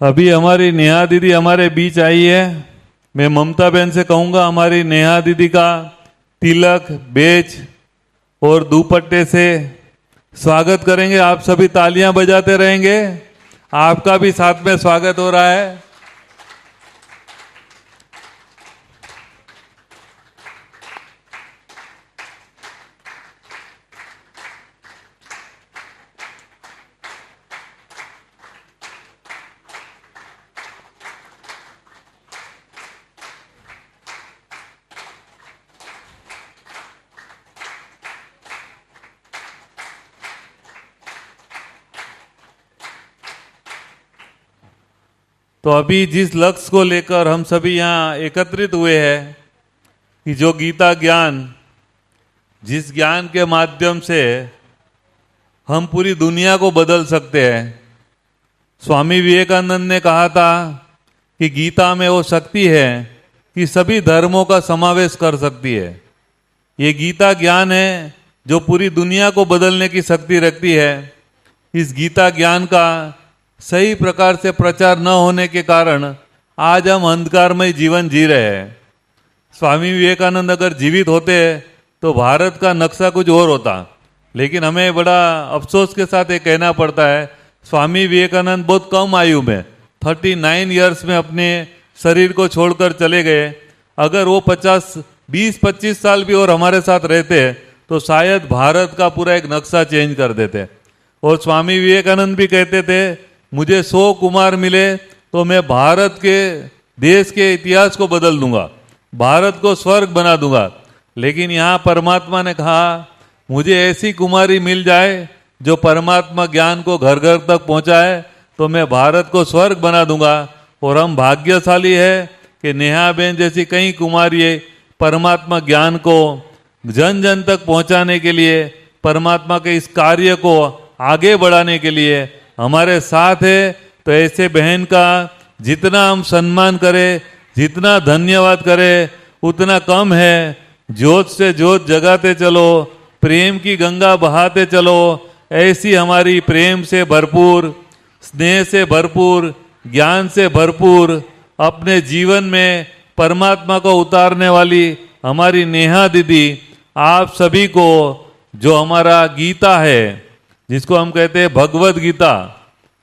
अभी हमारी नेहा दीदी हमारे बीच आई है। मैं ममता बहन से कहूँगा हमारी नेहा दीदी का तिलक, बेच और दुपट्टे से स्वागत करेंगे। आप सभी तालियां बजाते रहेंगे। आपका भी साथ में स्वागत हो रहा है। तो अभी जिस लक्ष्य को लेकर हम सभी यहाँ एकत्रित हुए हैं कि जो गीता ज्ञान, जिस ज्ञान के माध्यम से हम पूरी दुनिया को बदल सकते हैं। स्वामी विवेकानंद ने कहा था कि गीता में वो शक्ति है कि सभी धर्मों का समावेश कर सकती है। ये गीता ज्ञान है जो पूरी दुनिया को बदलने की शक्ति रखती है। इस गीता ज्ञान का सही प्रकार से प्रचार न होने के कारण आज हम अंधकारमय जीवन जी रहे हैं। स्वामी विवेकानंद अगर जीवित होते तो भारत का नक्शा कुछ और होता, लेकिन हमें बड़ा अफसोस के साथ ये कहना पड़ता है, स्वामी विवेकानंद बहुत कम आयु में 39 इयर्स में अपने शरीर को छोड़कर चले गए। अगर वो 20-25 साल भी और हमारे साथ रहते तो शायद भारत का पूरा एक नक्शा चेंज कर देते। और स्वामी विवेकानंद भी कहते थे, मुझे 100 कुमार मिले तो मैं भारत के देश के इतिहास को बदल दूंगा, भारत को स्वर्ग बना दूंगा। लेकिन यहाँ परमात्मा ने कहा, मुझे ऐसी कुमारी मिल जाए जो परमात्मा ज्ञान को घर घर तक पहुँचाए तो मैं भारत को स्वर्ग बना दूंगा। और हम भाग्यशाली है कि नेहा बहन जैसी कई कुमारी परमात्मा ज्ञान को जन जन तक पहुँचाने के लिए, परमात्मा के इस कार्य को आगे बढ़ाने के लिए हमारे साथ है। तो ऐसे बहन का जितना हम सम्मान करें, जितना धन्यवाद करें उतना कम है। जोत से जोत जगाते चलो, प्रेम की गंगा बहाते चलो। ऐसी हमारी प्रेम से भरपूर, स्नेह से भरपूर, ज्ञान से भरपूर अपने जीवन में परमात्मा को उतारने वाली हमारी नेहा दीदी, आप सभी को जो हमारा गीता है, जिसको हम कहते हैं भगवत गीता,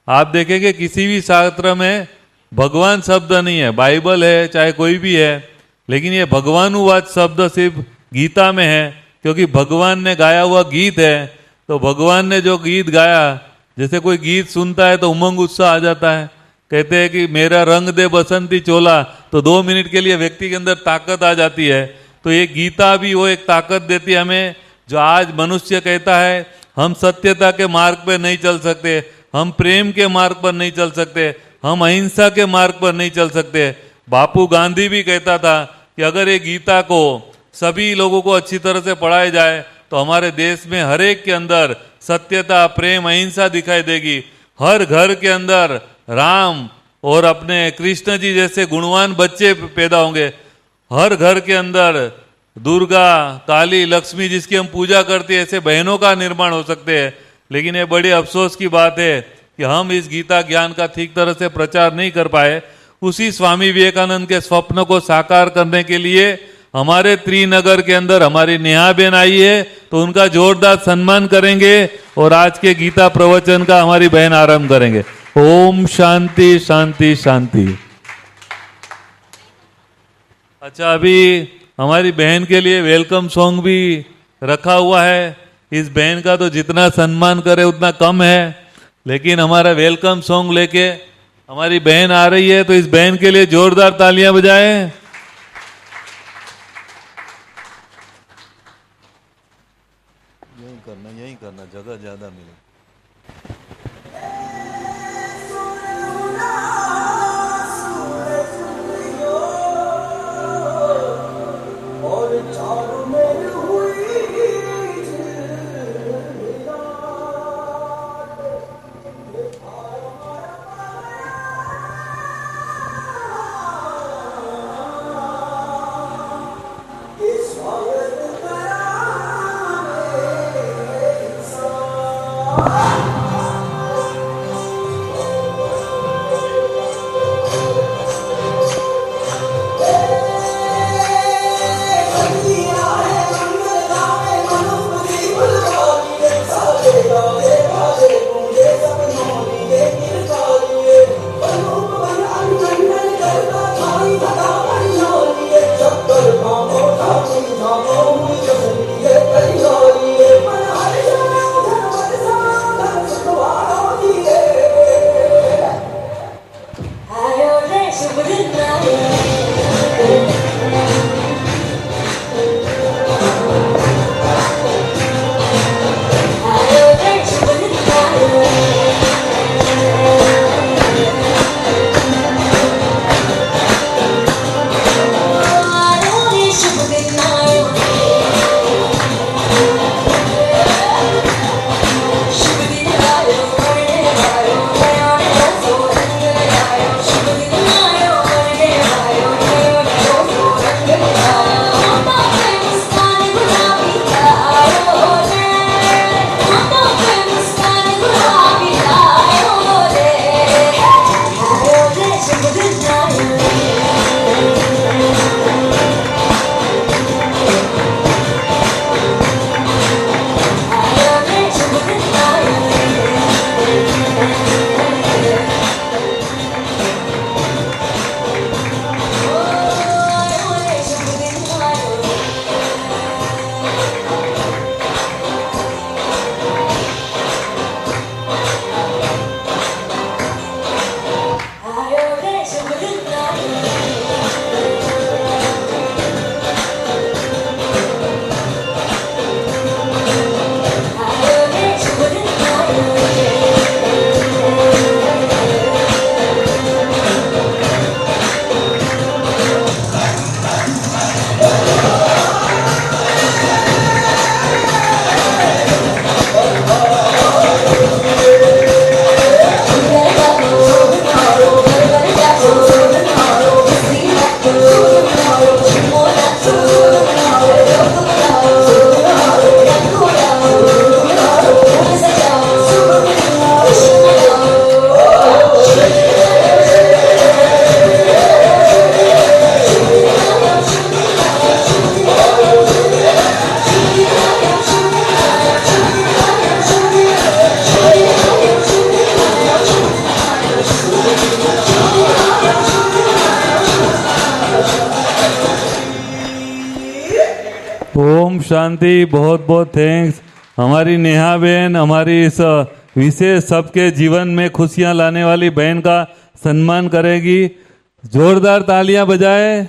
आप देखेंगे किसी भी शास्त्र में भगवान शब्द नहीं है, बाइबल है चाहे कोई भी है, लेकिन ये भगवानुवाद शब्द सिर्फ गीता में है, क्योंकि भगवान ने गाया हुआ गीत है। तो भगवान ने जो गीत गाया, जैसे कोई गीत सुनता है तो उमंग उत्साह आ जाता है। कहते हैं कि मेरा रंग दे बसंती चोला, तो 2 मिनट के लिए व्यक्ति के अंदर ताकत आ जाती है। तो ये गीता भी वो एक ताकत देती है हमें, जो आज मनुष्य कहता है हम सत्यता के मार्ग पर नहीं चल सकते, हम प्रेम के मार्ग पर नहीं चल सकते, हम अहिंसा के मार्ग पर नहीं चल सकते। बापू गांधी भी कहता था कि अगर ये गीता को सभी लोगों को अच्छी तरह से पढ़ाया जाए तो हमारे देश में हर एक के अंदर सत्यता, प्रेम, अहिंसा दिखाई देगी। हर घर के अंदर राम और अपने कृष्ण जी जैसे गुणवान बच्चे पैदा होंगे। हर घर के अंदर दुर्गा, काली, लक्ष्मी जिसकी हम पूजा करते हैं, ऐसे बहनों का निर्माण हो सकते हैं। लेकिन ये बड़े अफसोस की बात है कि हम इस गीता ज्ञान का ठीक तरह से प्रचार नहीं कर पाए। उसी स्वामी विवेकानंद के स्वप्न को साकार करने के लिए हमारे त्रिनगर के अंदर हमारी नेहा बहन आई है, तो उनका जोरदार सम्मान करेंगे और आज के गीता प्रवचन का हमारी बहन आरंभ करेंगे। ओम शांति शांति शांति। अच्छा, अभी हमारी बहन के लिए वेलकम सॉन्ग भी रखा हुआ है। इस बहन का तो जितना सम्मान करे उतना कम है, लेकिन हमारा वेलकम सॉन्ग लेके हमारी बहन आ रही है, तो इस बहन के लिए जोरदार तालियां बजाएं। यही करना जगह ज्यादा मिले। ओम शांति। बहुत बहुत थैंक्स। हमारी नेहा बहन हमारी इस विशेष सबके जीवन में खुशियां लाने वाली बहन का सम्मान करेगी। जोरदार तालियां बजाए।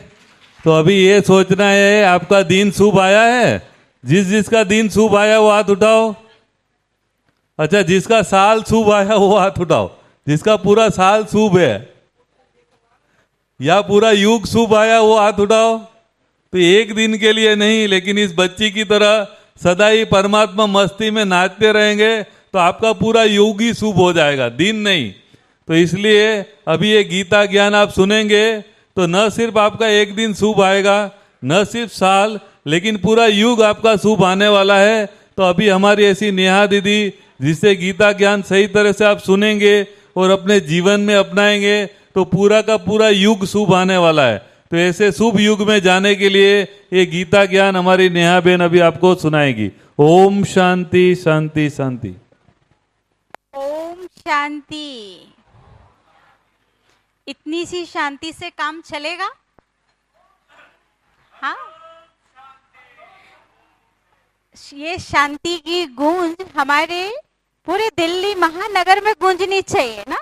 तो अभी ये सोचना है आपका दिन शुभ आया है। जिसका दिन शुभ आया वो हाथ उठाओ। अच्छा, जिसका साल शुभ आया वो हाथ उठाओ। जिसका पूरा साल शुभ है या पूरा युग शुभ आया वो हाथ उठाओ। तो एक दिन के लिए नहीं, लेकिन इस बच्ची की तरह सदा ही परमात्मा मस्ती में नाचते रहेंगे तो आपका पूरा युग ही शुभ हो जाएगा, दिन नहीं। तो इसलिए अभी ये गीता ज्ञान आप सुनेंगे तो न सिर्फ आपका एक दिन शुभ आएगा, न सिर्फ साल, लेकिन पूरा युग आपका शुभ आने वाला है। तो अभी हमारी ऐसी नेहा दीदी जिससे गीता ज्ञान सही तरह से आप सुनेंगे और अपने जीवन में अपनाएंगे तो पूरा का पूरा युग शुभ आने वाला है। तो ऐसे शुभ युग में जाने के लिए ये गीता ज्ञान हमारी नेहा बहन अभी आपको सुनाएगी। ओम शांति शांति शांति। ओम शांति। इतनी सी शांति से काम चलेगा? हाँ, ये शांति की गूंज हमारे पूरे दिल्ली महानगर में गूंजनी चाहिए ना।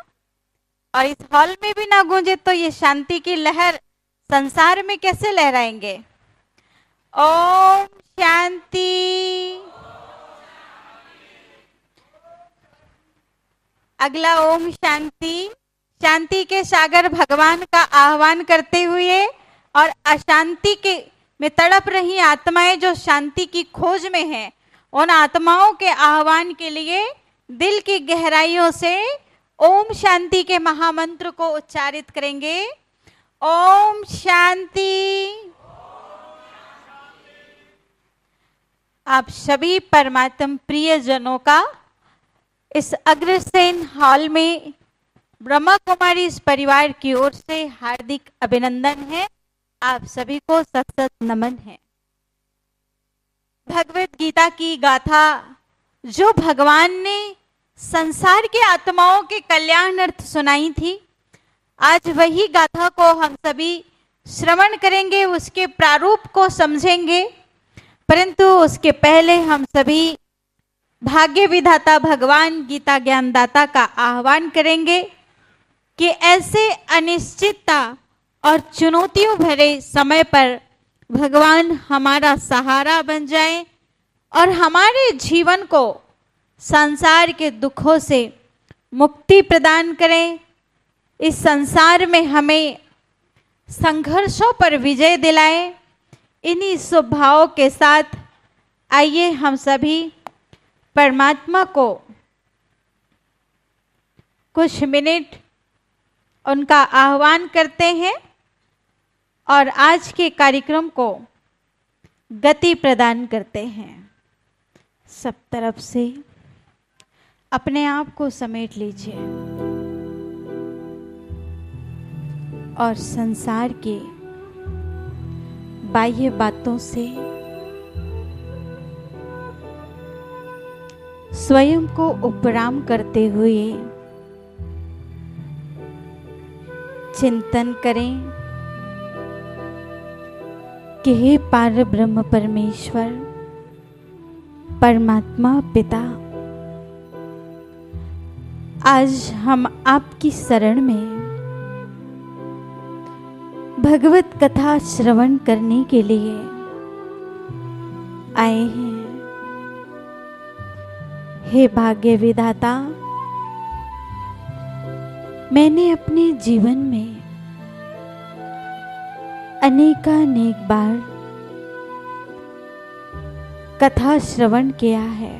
और इस हॉल में भी ना गूंजे तो ये शांति की लहर संसार में कैसे लहराएंगे। ओम शांति। अगला ओम शांति। शांति के सागर भगवान का आह्वान करते हुए और अशांति के में तड़प रही आत्माएं जो शांति की खोज में हैं, उन आत्माओं के आह्वान के लिए दिल की गहराइयों से ओम शांति के महामंत्र को उच्चारित करेंगे। ओम शांति। आप सभी परमात्म प्रिय जनों का इस अग्रसेन हॉल में ब्रह्मा कुमारी इस परिवार की ओर से हार्दिक अभिनंदन है। आप सभी को सत सत नमन है। भगवत गीता की गाथा जो भगवान ने संसार के आत्माओं के कल्याणार्थ सुनाई थी, आज वही गाथा को हम सभी श्रवण करेंगे, उसके प्रारूप को समझेंगे। परंतु उसके पहले हम सभी भाग्य विधाता भगवान गीता ज्ञानदाता का आह्वान करेंगे कि ऐसे अनिश्चितता और चुनौतियों भरे समय पर भगवान हमारा सहारा बन जाए और हमारे जीवन को संसार के दुखों से मुक्ति प्रदान करें। इस संसार में हमें संघर्षों पर विजय दिलाए। इन्हीं शुभ भावों के साथ आइए हम सभी परमात्मा को कुछ मिनट उनका आह्वान करते हैं और आज के कार्यक्रम को गति प्रदान करते हैं। सब तरफ से अपने आप को समेट लीजिए और संसार के बाह्य बातों से स्वयं को उपराम करते हुए चिंतन करें कि हे पार ब्रह्म परमेश्वर परमात्मा पिता, आज हम आपकी शरण में भगवत कथा श्रवण करने के लिए आए हैं। हे भाग्य विधाता, मैंने अपने जीवन में अनेकानेक बार कथा श्रवण किया है।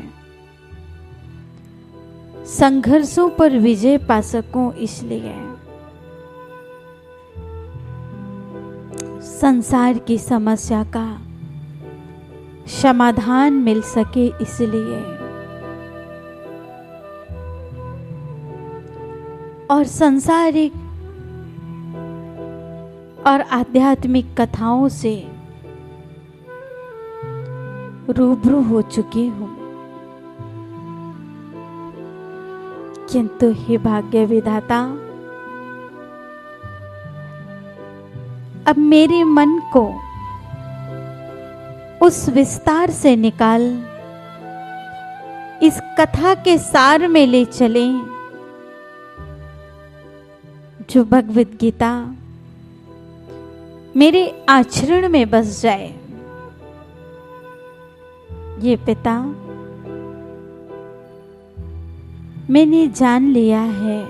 संघर्षों पर विजय पा सकूं इसलिए, संसार की समस्या का समाधान मिल सके इसलिए, और सांसारिक और आध्यात्मिक कथाओं से रूबरू हो चुकी हूँ। किंतु हे भाग्य विधाता, अब मेरे मन को उस विस्तार से निकाल इस कथा के सार में ले चले, जो भगवद गीता मेरे आचरण में बस जाए। ये पिता, मैंने जान लिया है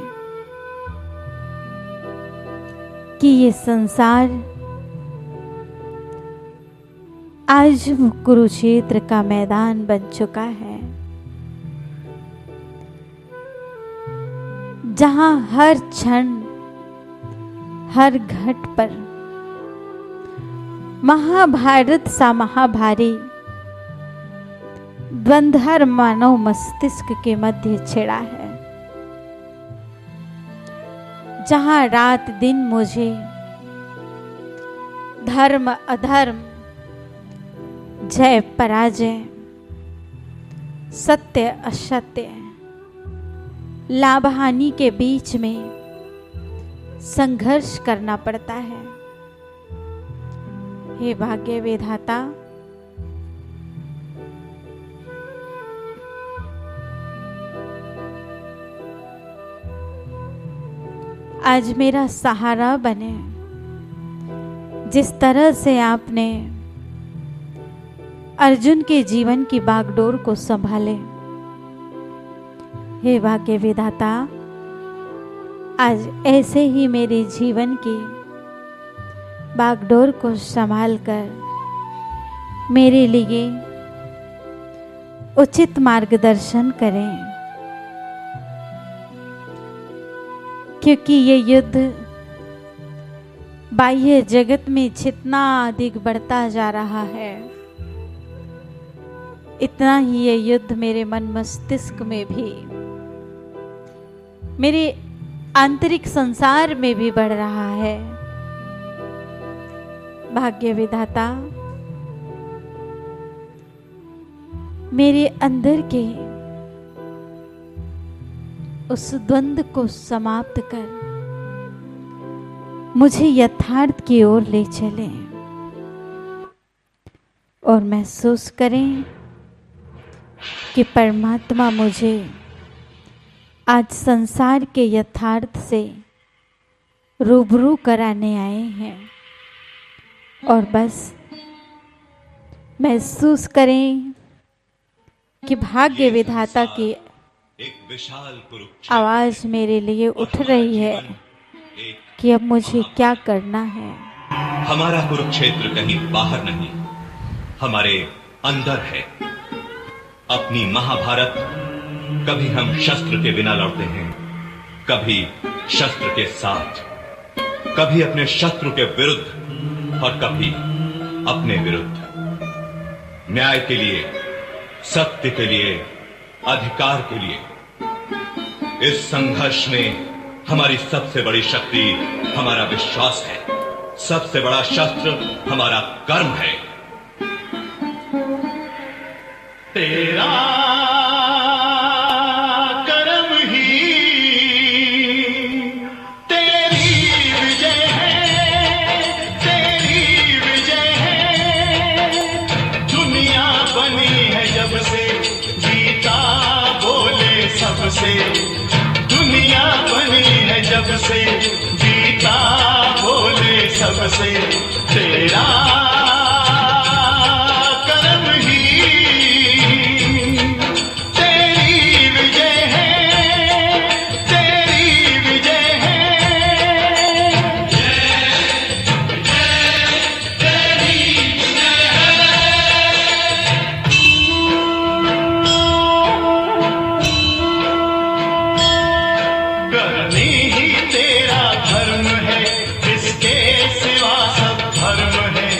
कि ये संसार आज कुरुक्षेत्र का मैदान बन चुका है, जहां हर क्षण हर घट पर महाभारत सा महाभारी द्वंद्व मानव मस्तिष्क के मध्य छिड़ा है, जहां रात दिन मुझे धर्म अधर्म, जय पराजय, सत्य असत्य, लाभ हानि के बीच में संघर्ष करना पड़ता है। हे भाग्य विधाता, आज मेरा सहारा बने। जिस तरह से आपने अर्जुन के जीवन की बागडोर को संभाले, हे भाग्य विधाता, आज ऐसे ही मेरे जीवन की बागडोर को संभाल कर मेरे लिए उचित मार्गदर्शन करें, क्योंकि ये युद्ध बाह्य जगत में जितना अधिक बढ़ता जा रहा है, इतना ही ये युद्ध मेरे मन मस्तिष्क में भी, मेरे आंतरिक संसार में भी बढ़ रहा है। भाग्य विधाता, मेरे अंदर के उस द्वंद्व को समाप्त कर मुझे यथार्थ की ओर ले चले और महसूस करें कि परमात्मा मुझे आज संसार के यथार्थ से रूबरू कराने आए हैं, और बस महसूस करें कि भाग्य विधाता की एक विशाल कुरुक्षेत्र आवाज मेरे लिए उठ रही है कि अब मुझे क्या करना है। हमारा कुरुक्षेत्र कहीं बाहर नहीं, हमारे अंदर है। अपनी महाभारत कभी हम शस्त्र के बिना लड़ते हैं, कभी शस्त्र के साथ, कभी अपने शत्रु के विरुद्ध और कभी अपने विरुद्ध। न्याय के लिए, सत्य के लिए, अधिकार के लिए। इस संघर्ष में हमारी सबसे बड़ी शक्ति हमारा विश्वास है, सबसे बड़ा शस्त्र हमारा कर्म है। तेरा कर्म ही तेरी विजय है, तेरी विजय है। दुनिया बनी है जब से, गीता बोले सबसे। दुनिया बनी है जब से, गीता बोले सबसे। तेरा कर्म ही तेरी विजय है, तेरी विजय है। करनी ही तेरा धर्म है, इसके सिवा सब धर्म है।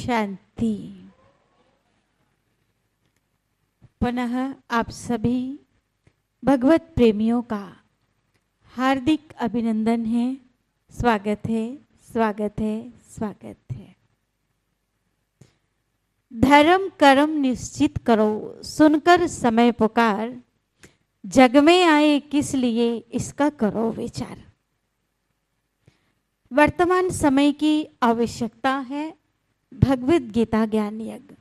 शांति। पुनः आप सभी भगवत प्रेमियों का हार्दिक अभिनंदन है, स्वागत है, स्वागत है, स्वागत है। धर्म कर्म निश्चित करो, सुनकर समय पुकार, जग में आए किस लिए इसका करो विचार। वर्तमान समय की आवश्यकता है भगवद गीता ज्ञान यज्ञ।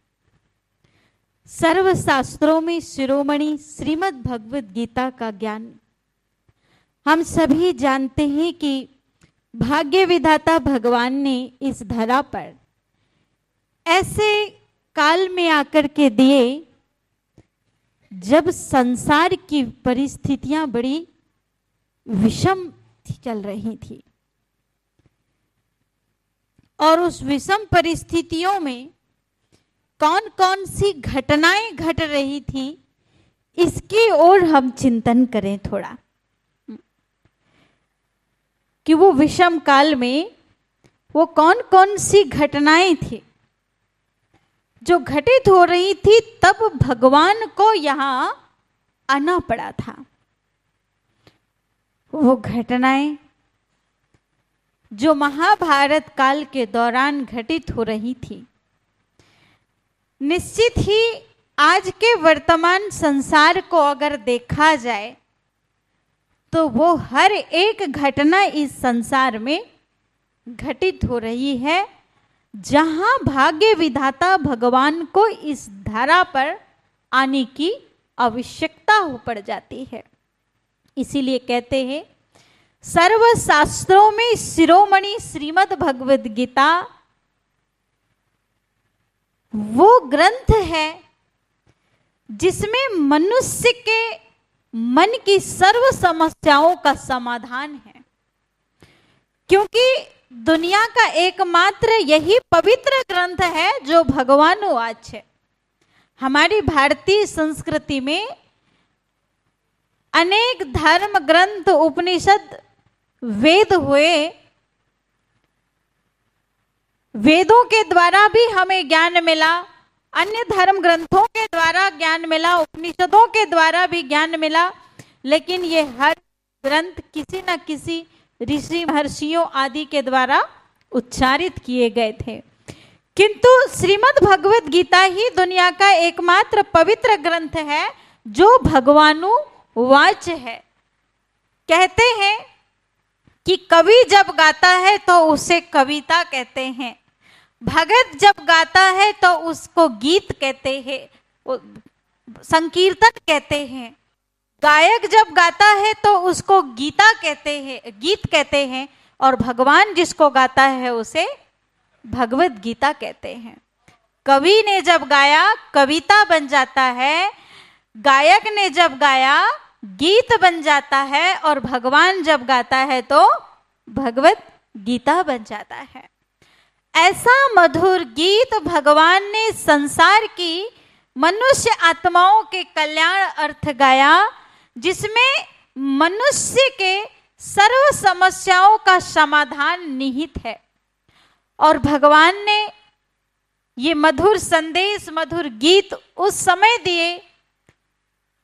सर्व शास्त्रों में शिरोमणि श्रीमद् भगवद गीता का ज्ञान हम सभी जानते हैं कि भाग्य विधाता भगवान ने इस धरा पर ऐसे काल में आकर के दिए जब संसार की परिस्थितियां बड़ी विषम चल रही थी, और उस विषम परिस्थितियों में कौन कौन सी घटनाएं घट रही थी, इसकी ओर हम चिंतन करें थोड़ा कि वो विषम काल में वो कौन कौन सी घटनाएं थी जो घटित हो रही थी, तब भगवान को यहां आना पड़ा था। वो घटनाएं जो महाभारत काल के दौरान घटित हो रही थी, निश्चित ही आज के वर्तमान संसार को अगर देखा जाए तो वो हर एक घटना इस संसार में घटित हो रही है जहां भाग्य विधाता भगवान को इस धरा पर आने की आवश्यकता हो पड़ जाती है। इसीलिए कहते हैं सर्व शास्त्रों में शिरोमणि श्रीमद् भगवद गीता वो ग्रंथ है जिसमें मनुष्य के मन की सर्व समस्याओं का समाधान है, क्योंकि दुनिया का एकमात्र यही पवित्र ग्रंथ है जो भगवानुवाच है। हमारी भारतीय संस्कृति में अनेक धर्म ग्रंथ, उपनिषद, वेद हुए। वेदों के द्वारा भी हमें ज्ञान मिला, अन्य धर्म ग्रंथों के द्वारा ज्ञान मिला, उपनिषदों के द्वारा भी ज्ञान मिला, लेकिन ये हर ग्रंथ किसी न किसी ऋषि महर्षियों आदि के द्वारा उच्चारित किए गए थे। किंतु श्रीमद् भगवद गीता ही दुनिया का एकमात्र पवित्र ग्रंथ है जो भगवानुवाच है। कहते हैं कि कवि जब गाता है तो उसे कविता कहते हैं, भगत जब गाता है तो उसको गीत कहते हैं, संकीर्तन कहते हैं। गायक जब गाता है तो उसको गीता कहते हैं, गीत कहते हैं, और भगवान जिसको गाता है उसे भगवद गीता कहते हैं। कवि ने जब गाया कविता बन जाता है, गायक ने जब गाया गीत बन जाता है, और भगवान जब गाता है तो भगवद गीता बन जाता है। ऐसा मधुर गीत भगवान ने संसार की मनुष्य आत्माओं के कल्याण अर्थ गाया, जिसमें मनुष्य के सर्व समस्याओं का समाधान निहित है। और भगवान ने ये मधुर संदेश, मधुर गीत उस समय दिए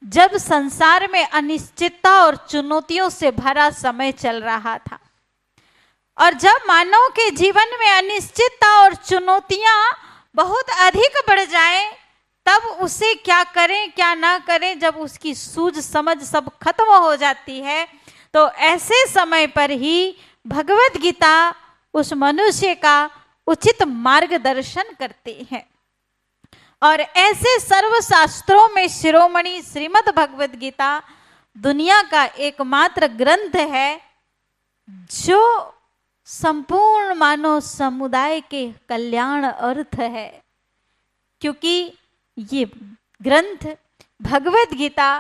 जब संसार में अनिश्चितता और चुनौतियों से भरा समय चल रहा था। और जब मानव के जीवन में अनिश्चितता और चुनौतियां बहुत अधिक बढ़ जाएं, तब उसे क्या करें क्या ना करें, जब उसकी सूझ समझ सब खत्म हो जाती है, तो ऐसे समय पर ही भगवद गीता उस मनुष्य का उचित मार्गदर्शन करती है। और ऐसे सर्व शास्त्रों में शिरोमणि श्रीमद् भगवद गीता दुनिया का एकमात्र ग्रंथ है जो संपूर्ण मानव समुदाय के कल्याण अर्थ है। क्योंकि ये ग्रंथ भगवद गीता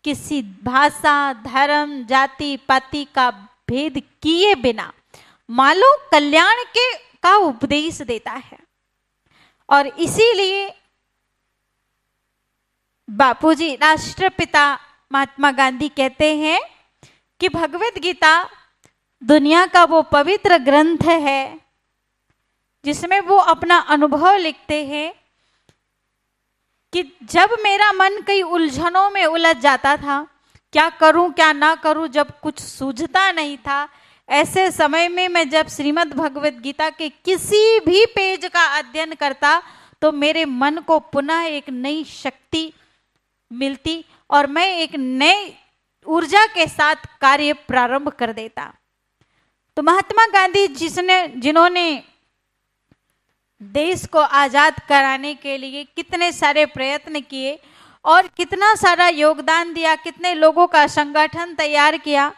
किसी भाषा, धर्म, जाति पाति का भेद किए बिना मानव कल्याण का उपदेश देता है। और इसीलिए बापूजी राष्ट्रपिता महात्मा गांधी कहते हैं कि भगवद गीता दुनिया का वो पवित्र ग्रंथ है जिसमें वो अपना अनुभव लिखते हैं कि जब मेरा मन कई उलझनों में उलझ जाता था, क्या करूं क्या ना करूं, जब कुछ सूझता नहीं था, ऐसे समय में मैं जब श्रीमद् भगवत गीता के किसी भी पेज का अध्ययन करता तो मेरे मन को पुनः एक नई शक्ति मिलती और मैं एक नई ऊर्जा के साथ कार्य प्रारंभ कर देता। तो महात्मा गांधी जिन्होंने देश को आजाद कराने के लिए कितने सारे प्रयत्न किए और कितना सारा योगदान दिया, कितने लोगों का संगठन तैयार किया,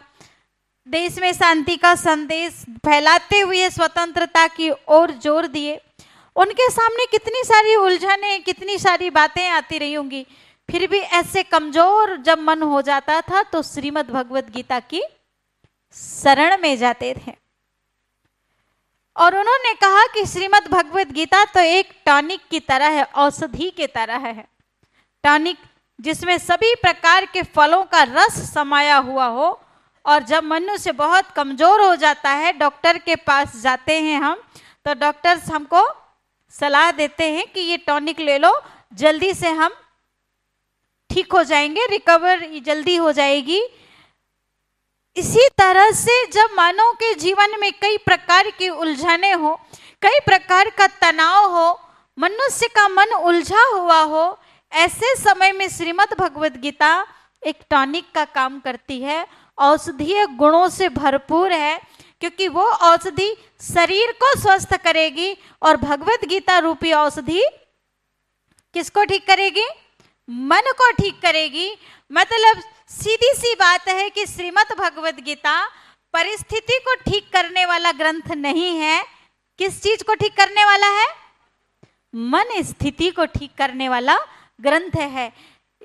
देश में शांति का संदेश फैलाते हुए स्वतंत्रता की ओर जोर दिए, उनके सामने कितनी सारी उलझनें, कितनी सारी बातें आती रही होंगी, फिर भी ऐसे कमजोर जब मन हो जाता था तो श्रीमद् भगवत गीता की शरण में जाते थे। और उन्होंने कहा कि श्रीमद् भगवत गीता तो एक टॉनिक की तरह है, औषधि के तरह है। टॉनिक जिसमें सभी प्रकार के फलों का रस समाया हुआ हो, और जब मनुष्य बहुत कमजोर हो जाता है, डॉक्टर के पास जाते हैं हम, तो डॉक्टर्स हमको सलाह देते हैं कि ये टॉनिक ले लो, जल्दी से हम ठीक हो जाएंगे, रिकवर जल्दी हो जाएगी। इसी तरह से जब मानव के जीवन में कई प्रकार की उलझने हो, कई प्रकार का तनाव हो, मनुष्य का मन उलझा हुआ हो, ऐसे समय में श्रीमद् भगवत गीता एक टॉनिक का काम करती है, औषधीय गुणों से भरपूर है, क्योंकि वो औषधि शरीर को स्वस्थ करेगी और भगवत गीता रूपी औषधि किसको ठीक करेगी? मन को ठीक करेगी। मतलब सीधी सी बात है कि श्रीमद् भगवत गीता परिस्थिति को ठीक करने वाला ग्रंथ नहीं है। किस चीज को ठीक करने वाला है? मन स्थिति को ठीक करने वाला ग्रंथ है।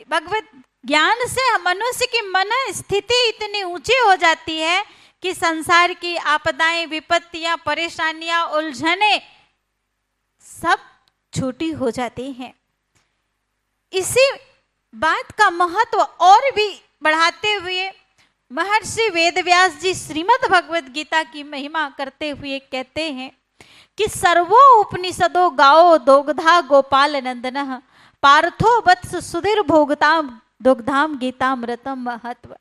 भगवत ज्ञान से मनुष्य की मन स्थिति इतनी ऊंची हो जाती है कि संसार की आपदाएं, विपत्तियां, परेशानियां, उलझने सब छोटी हो जाती हैं। इसी बात का महत्व और भी बढ़ाते हुए महर्षि वेदव्यास जी श्रीमद् भगवत गीता की महिमा करते हुए कहते हैं कि सर्वो उपनिषदो गाओ दोग्धा गोपाल नंदन पार्थो वत्स सुधीर भोगताम दुग्धाम गीतामृतम महत्व।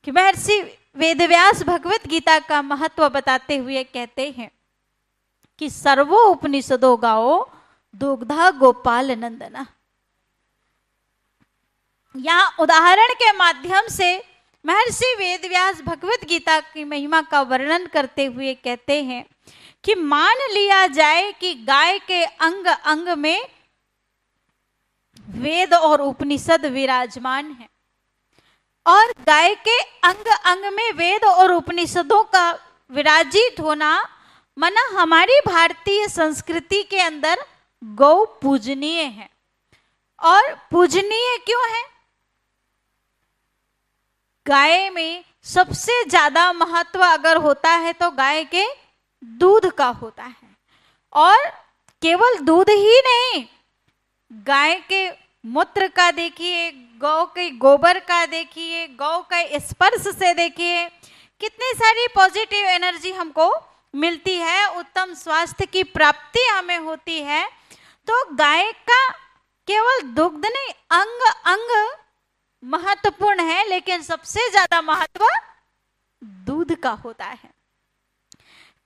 कि महर्षि वेदव्यास भगवत गीता का महत्व बताते हुए कहते हैं कि सर्वो उपनिषदो गाओ दुग्धा गोपाल नंदन। यहाँ उदाहरण के माध्यम से महर्षि वेदव्यास भगवत गीता की महिमा का वर्णन करते हुए कहते हैं कि मान लिया जाए कि गाय के अंग अंग में वेद और उपनिषद विराजमान है, और गाय के अंग अंग में वेद और उपनिषदों का विराजित होना माना हमारी भारतीय संस्कृति के अंदर गौ पूजनीय है। और पूजनीय क्यों है? गाय में सबसे ज्यादा महत्व अगर होता है तो गाय के दूध का होता है, और केवल दूध ही नहीं, गाय के मूत्र का देखिए, गौ के गोबर का देखिए, गौ के स्पर्श से देखिए, कितनी सारी पॉजिटिव एनर्जी हमको मिलती है, उत्तम स्वास्थ्य की प्राप्ति हमें होती है। तो गाय का केवल दुग्ध नहीं, अंग अंग महत्वपूर्ण है, लेकिन सबसे ज्यादा महत्व दूध का होता है।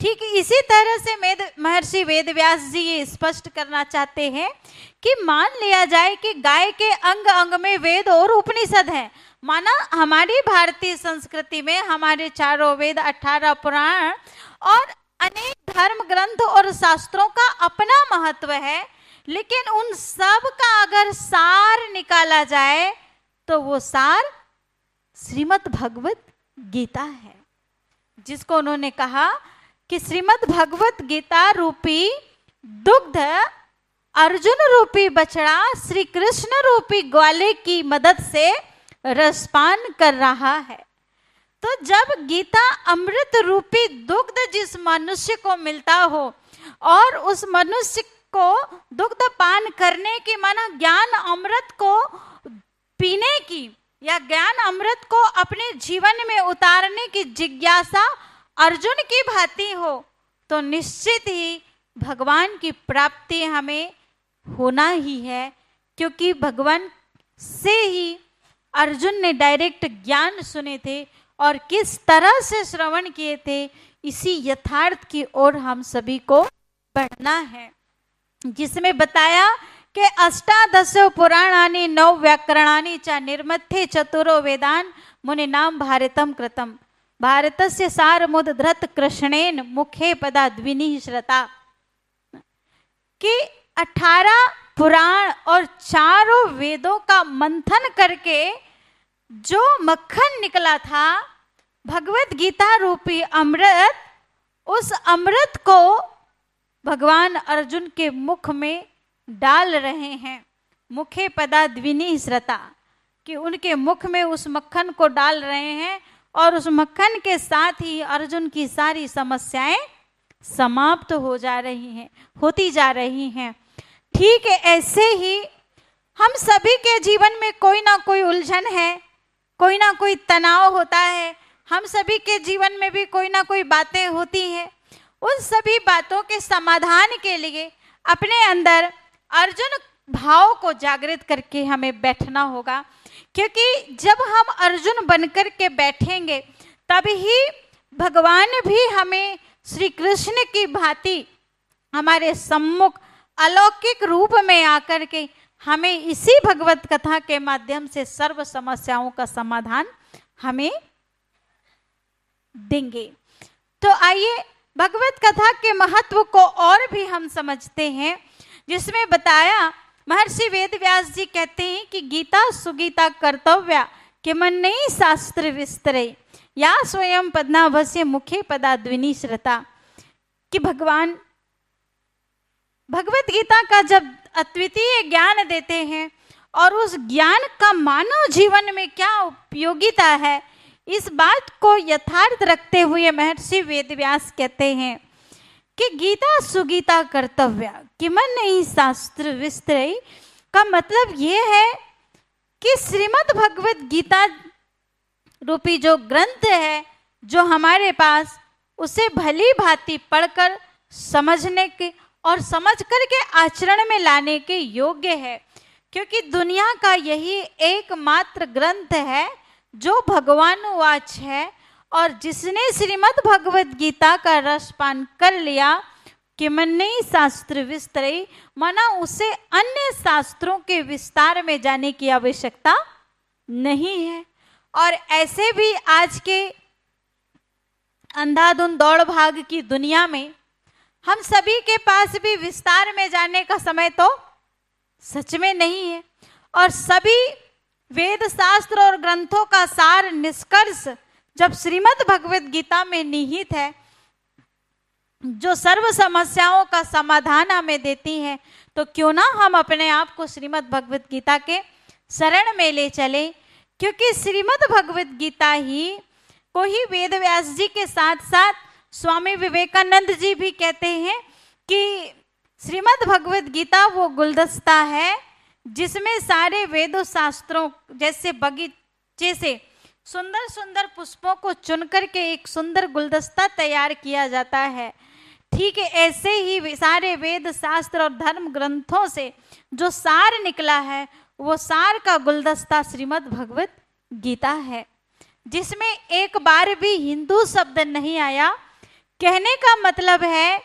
ठीक इसी तरह से महर्षि वेदव्यास जी ये स्पष्ट करना चाहते हैं कि मान लिया जाए कि गाय के अंग अंग में वेद और उपनिषद हैं। माना हमारी भारतीय संस्कृति में हमारे चारों वेद, 18 पुराण और अनेक धर्म ग्रंथ और शास्त्रों का अपना महत्व है, लेकिन उन सब का अगर सार निकाला जाए तो वो सार श्रीमद् भगवत गीता है, जिसको उन्होंने कहा कि श्रीमद् भगवत गीता रूपी दुग्ध अर्जुन रूपी बछड़ा श्री कृष्ण रूपी ग्वाले की मदद से रसपान कर रहा है। तो जब गीता अमृत रूपी दुग्ध जिस मनुष्य को मिलता हो और उस मनुष्य को दुग्ध पान करने की माना ज्ञान अमृत को पीने की या ज्ञान अमृत को अपने जीवन में उतारने की जिज्ञासा अर्जुन की भांति हो, तो निश्चित ही भगवान की प्राप्ति हमें होना ही है, क्योंकि भगवान से ही अर्जुन ने डायरेक्ट ज्ञान सुने थे और किस तरह से श्रवण किए थे, इसी यथार्थ की ओर हम सभी को बढ़ना है, जिसमें बताया कि अष्टादशो पुराणानि नौ व्याकरणानि च निर्मध्ये चतुरो वेदान मुनिनाम भारतम कृतम भारतस्य सारमुद्धृत कृष्णेन मुखे पदाद्विनि श्रता। कि 18 पुराण और चारों वेदों का मंथन करके जो मक्खन निकला था, भगवत गीता रूपी अमृत, उस अमृत को भगवान अर्जुन के मुख में डाल रहे हैं। मुखे पदाद्विनि श्रता, कि उनके मुख में उस मक्खन को डाल रहे हैं और उस मक्खन के साथ ही अर्जुन की सारी समस्याएं समाप्त हो जा रही हैं, होती जा रही हैं। ठीक है, ऐसे ही हम सभी के जीवन में कोई ना कोई उलझन है, कोई ना कोई तनाव होता है, हम सभी के जीवन में भी कोई ना कोई बातें होती हैं। उन सभी बातों के समाधान के लिए अपने अंदर अर्जुन भाव को जागृत करके हमें बैठना होगा, क्योंकि जब हम अर्जुन बनकर के बैठेंगे तभी भगवान भी हमें श्री कृष्ण की भांति हमारे सम्मुख अलौकिक रूप में आकर के हमें इसी भगवत कथा के माध्यम से सर्व समस्याओं का समाधान हमें देंगे। तो आइए भगवत कथा के महत्व को और भी हम समझते हैं, जिसमें बताया महर्षि वेदव्यास जी कहते हैं कि गीता सुगीता कर्तव्या किमन्यैः शास्त्र विस्तरे या स्वयं पद्माभस्य मुखे पदाद्विनि श्रता। कि भगवान भगवत गीता का जब अद्वितीय ज्ञान देते हैं और उस ज्ञान का मानव जीवन में क्या उपयोगिता है, इस बात को यथार्थ रखते हुए महर्षि वेदव्यास कहते हैं कि गीता सुगीता कर्तव्य किमन्यैः शास्त्र विस्तरे का मतलब ये है कि श्रीमद् भगवत गीता रूपी जो ग्रंथ है जो हमारे पास, उसे भली भांति पढ़कर समझने के और समझ करके आचरण में लाने के योग्य है, क्योंकि दुनिया का यही एकमात्र ग्रंथ है जो भगवान वाच है, और जिसने श्रीमद् भगवत गीता का रसपान कर लिया किमन्यैः शास्त्र विस्तरे, माना उसे अन्य शास्त्रों के विस्तार में जाने की आवश्यकता नहीं है। और ऐसे भी आज के अंधाधुंध दौड़ भाग की दुनिया में हम सभी के पास भी विस्तार में जाने का समय तो सच में नहीं है, और सभी वेद शास्त्र और ग्रंथों का सार निष्कर्ष जब श्रीमद् भगवत गीता में निहित है, जो सर्व समस्याओं का समाधान हमें देती है, तो क्यों ना हम अपने आप को श्रीमद् भगवत गीता के शरण में ले चले, क्योंकि श्रीमद् भगवत गीता ही को ही वेदव्यास जी के साथ साथ स्वामी विवेकानंद जी भी कहते हैं कि श्रीमद् भगवत गीता वो गुलदस्ता है जिसमें सारे वेदों शास्त्रों जैसे बगीचे से सुंदर सुंदर पुष्पों को चुनकर के एक सुंदर गुलदस्ता तैयार किया जाता है। ठीक है, ऐसे ही सारे वेद शास्त्र और धर्म ग्रंथों से जो सार निकला है, वो सार का गुलदस्ता श्रीमद् भगवत गीता है, जिसमें एक बार भी हिंदू शब्द नहीं आया। कहने का मतलब है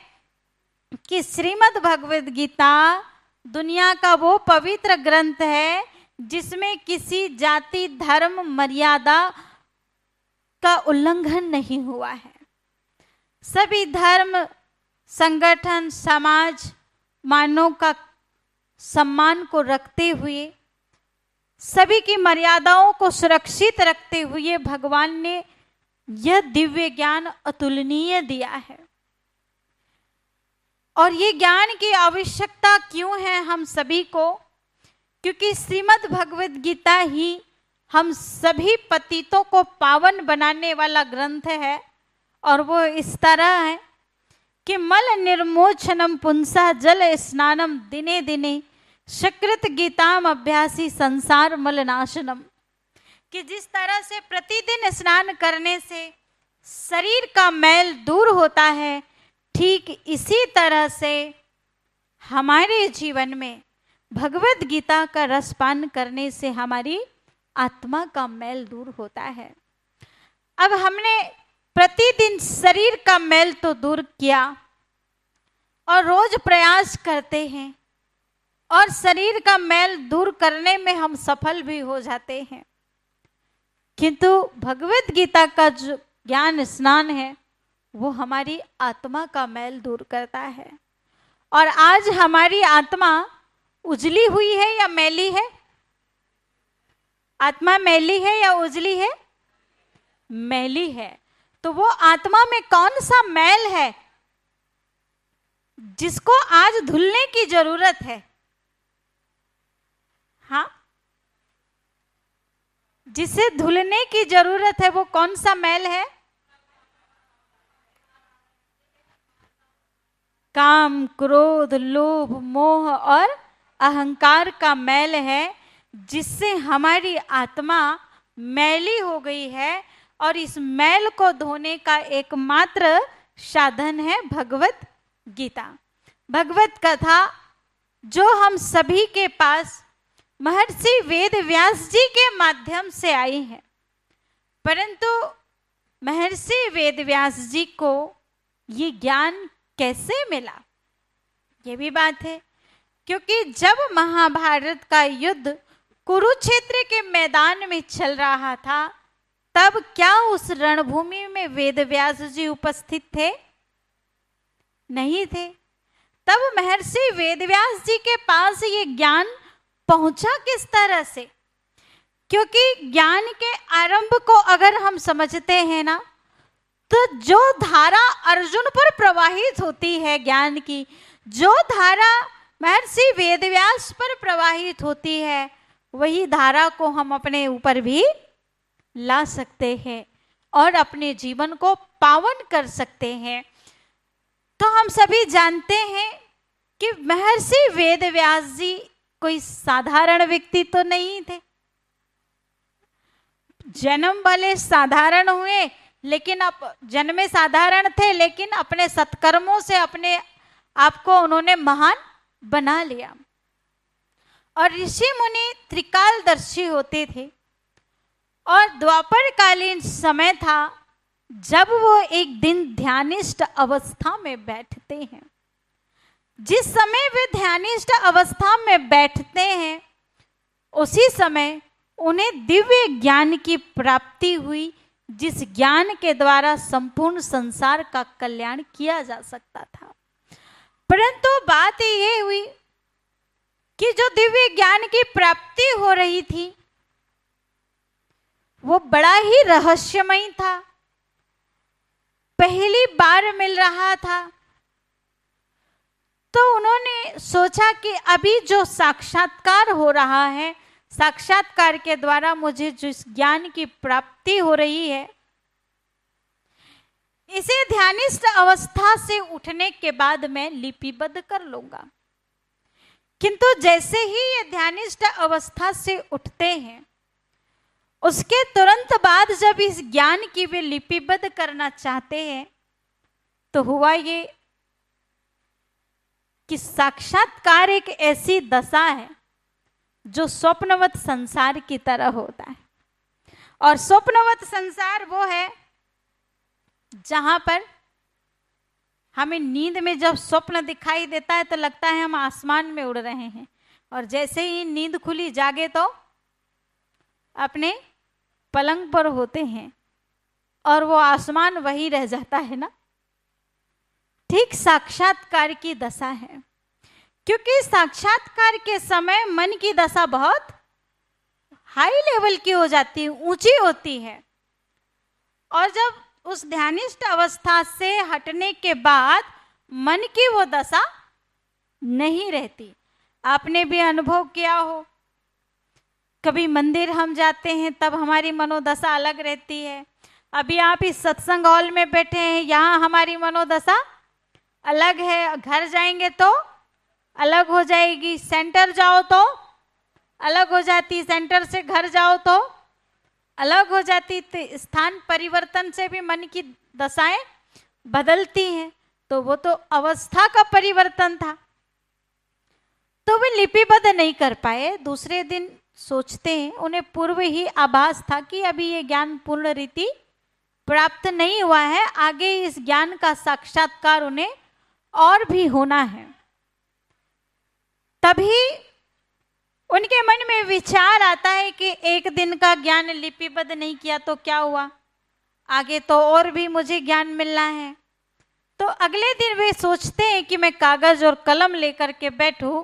कि श्रीमद् भगवत गीता दुनिया का वो पवित्र ग्रंथ है जिसमें किसी जाति धर्म मर्यादा का उल्लंघन नहीं हुआ है। सभी धर्म संगठन समाज मानव का सम्मान को रखते हुए, सभी की मर्यादाओं को सुरक्षित रखते हुए भगवान ने यह दिव्य ज्ञान अतुलनीय दिया है। और ये ज्ञान की आवश्यकता क्यों है हम सभी को? क्योंकि श्रीमद् भगवत गीता ही हम सभी पतितों को पावन बनाने वाला ग्रंथ है, और वो इस तरह है कि मल निर्मोचनम पुंसा जल स्नानम दिने दिने सकृत गीताम अभ्यासी संसार मल नाशनम। कि जिस तरह से प्रतिदिन स्नान करने से शरीर का मैल दूर होता है, ठीक इसी तरह से हमारे जीवन में भगवत गीता का रसपान करने से हमारी आत्मा का मैल दूर होता है। अब हमने प्रतिदिन शरीर का मैल तो दूर किया और रोज प्रयास करते हैं और शरीर का मैल दूर करने में हम सफल भी हो जाते हैं, किंतु भगवत गीता का जो ज्ञान स्नान है वो हमारी आत्मा का मैल दूर करता है। और आज हमारी आत्मा उजली हुई है या मैली है? आत्मा मैली है या उजली है? मैली है। तो वो आत्मा में कौन सा मैल है जिसको आज धुलने की जरूरत है? हाँ, जिसे धुलने की जरूरत है वो कौन सा मैल है? काम, क्रोध, लोभ, मोह और अहंकार का मैल है, जिससे हमारी आत्मा मैली हो गई है। और इस मैल को धोने का एकमात्र साधन है भगवत गीता, भगवत कथा, जो हम सभी के पास महर्षि वेद व्यास जी के माध्यम से आई है। परंतु महर्षि वेद व्यास जी को ये ज्ञान कैसे मिला, ये भी बात है। क्योंकि जब महाभारत का युद्ध कुरुक्षेत्र के मैदान में चल रहा था, तब क्या उस रणभूमि में वेद व्यास जी उपस्थित थे? नहीं थे। तब महर्षि वेद व्यास जी के पास ये ज्ञान पहुंचा किस तरह से? क्योंकि ज्ञान के आरंभ को अगर हम समझते हैं ना, तो जो धारा अर्जुन पर प्रवाहित होती है ज्ञान की, जो धारा महर्षि वेदव्यास पर प्रवाहित होती है, वही धारा को हम अपने ऊपर भी ला सकते हैं और अपने जीवन को पावन कर सकते हैं। तो हम सभी जानते हैं कि महर्षि वेदव्यास जी कोई साधारण व्यक्ति तो नहीं थे। जन्म भले साधारण हुए, लेकिन अब जन्मे साधारण थे, लेकिन अपने सत्कर्मों से अपने आप को उन्होंने महान बना लिया। और ऋषि मुनि त्रिकालदर्शी होते थे और द्वापर कालीन समय था जब वो एक दिन ध्यानिष्ठ अवस्था में बैठते हैं। जिस समय वे ध्यानिष्ठ अवस्था में बैठते हैं, उसी समय उन्हें दिव्य ज्ञान की प्राप्ति हुई, जिस ज्ञान के द्वारा संपूर्ण संसार का कल्याण किया जा सकता था। परंतु बात ये हुई कि जो दिव्य ज्ञान की प्राप्ति हो रही थी वो बड़ा ही रहस्यमय था, पहली बार मिल रहा था। तो उन्होंने सोचा कि अभी जो साक्षात्कार हो रहा है, साक्षात्कार के द्वारा मुझे जिस ज्ञान की प्राप्ति हो रही है, इसे ध्यानिष्ठ अवस्था से उठने के बाद मैं लिपिबद्ध कर लूंगा। किंतु जैसे ही ये ध्यानिष्ठ अवस्था से उठते हैं, उसके तुरंत बाद जब इस ज्ञान की वे लिपिबद्ध करना चाहते हैं, तो हुआ ये कि साक्षात्कार एक ऐसी दशा है जो स्वप्नवत संसार की तरह होता है। और स्वप्नवत संसार वो है जहां पर हमें नींद में जब स्वप्न दिखाई देता है तो लगता है हम आसमान में उड़ रहे हैं, और जैसे ही नींद खुली जागे तो अपने पलंग पर होते हैं और वो आसमान वही रह जाता है ना। ठीक साक्षात्कार की दशा है, क्योंकि साक्षात्कार के समय मन की दशा बहुत हाई लेवल की हो जाती है, ऊंची होती है। और जब उस ध्यानिष्ठ अवस्था से हटने के बाद मन की वो दशा नहीं रहती। आपने भी अनुभव किया हो, कभी मंदिर हम जाते हैं तब हमारी मनोदशा अलग रहती है। अभी आप इस सत्संग हॉल में बैठे हैं, यहाँ हमारी मनोदशा अलग है। घर जाएंगे तो अलग हो जाएगी, सेंटर जाओ तो अलग हो जाती, सेंटर से घर जाओ तो अलग हो जाती। स्थान परिवर्तन से भी मन की दशाएं बदलती हैं। तो वो तो अवस्था का परिवर्तन था, तो वे लिपिबद्ध नहीं कर पाए। दूसरे दिन सोचते हैं, उन्हें पूर्व ही आभास था कि अभी ये ज्ञान पूर्ण रीति प्राप्त नहीं हुआ है, आगे इस ज्ञान का साक्षात्कार उन्हें और भी होना है। तभी उनके मन में विचार आता है कि एक दिन का ज्ञान लिपिबद्ध नहीं किया तो क्या हुआ, आगे तो और भी मुझे ज्ञान मिलना है। तो अगले दिन वे सोचते हैं कि मैं कागज और कलम लेकर के बैठूं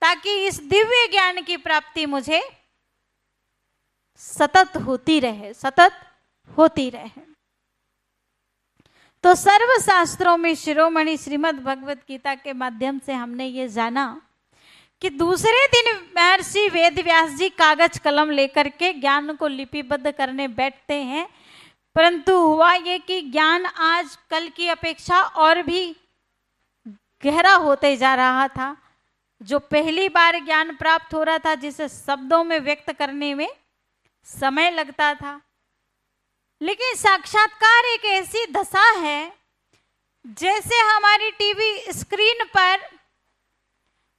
ताकि इस दिव्य ज्ञान की प्राप्ति मुझे सतत होती रहे, सतत होती रहे। तो सर्व शास्त्रों में शिरोमणि श्रीमद् भगवत गीता के माध्यम से हमने ये जाना कि दूसरे दिन महर्षि वेदव्यास जी कागज कलम लेकर के ज्ञान को लिपिबद्ध करने बैठते हैं, परंतु हुआ ये कि ज्ञान आज कल की अपेक्षा और भी गहरा होते जा रहा था। जो पहली बार ज्ञान प्राप्त हो रहा था, जिसे शब्दों में व्यक्त करने में समय लगता था, लेकिन साक्षात्कार एक ऐसी दशा है जैसे हमारी टीवी स्क्रीन पर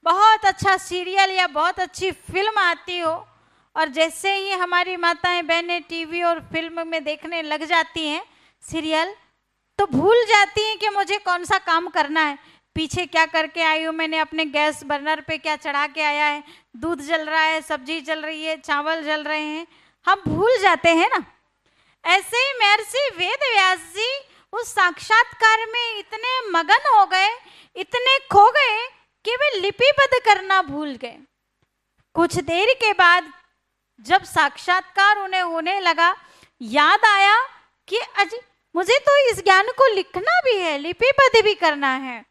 बहुत अच्छा सीरियल या बहुत अच्छी फिल्म आती हो, और जैसे ही हमारी माताएं बहनें टीवी और फिल्म में देखने लग जाती हैं सीरियल, तो भूल जाती हैं कि मुझे कौन सा काम करना है, पीछे क्या करके आई हूँ, मैंने अपने गैस बर्नर पे क्या चढ़ा के आया है, दूध जल रहा है, सब्जी जल रही है, चावल जल रहे हैं, हम भूल जाते हैं ना। ऐसे ही महर्षि वेदव्यास जी उस साक्षात्कार में इतने मगन हो गए, इतने खो गए कि वे लिपिबद्ध करना भूल गए। कुछ देर के बाद जब साक्षात्कार उन्हें होने लगा, याद आया कि अजी मुझे तो इस ज्ञान को लिखना भी है, लिपिबद्ध भी करना है।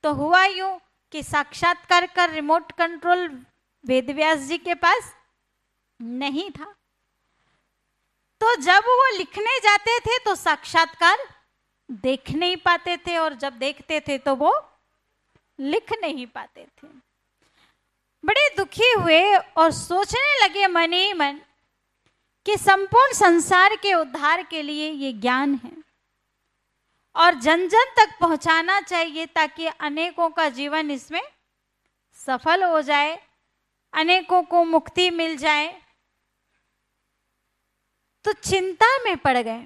तो हुआ यूं कि साक्षात्कार का रिमोट कंट्रोल वेदव्यास जी के पास नहीं था, तो जब वो लिखने जाते थे तो साक्षात्कार देख नहीं पाते थे, और जब देखते थे तो वो लिख नहीं पाते थे। बड़े दुखी हुए और सोचने लगे मन ही मन कि संपूर्ण संसार के उद्धार के लिए ये ज्ञान है और जन जन तक पहुंचाना चाहिए, ताकि अनेकों का जीवन इसमें सफल हो जाए, अनेकों को मुक्ति मिल जाए। तो चिंता में पड़ गए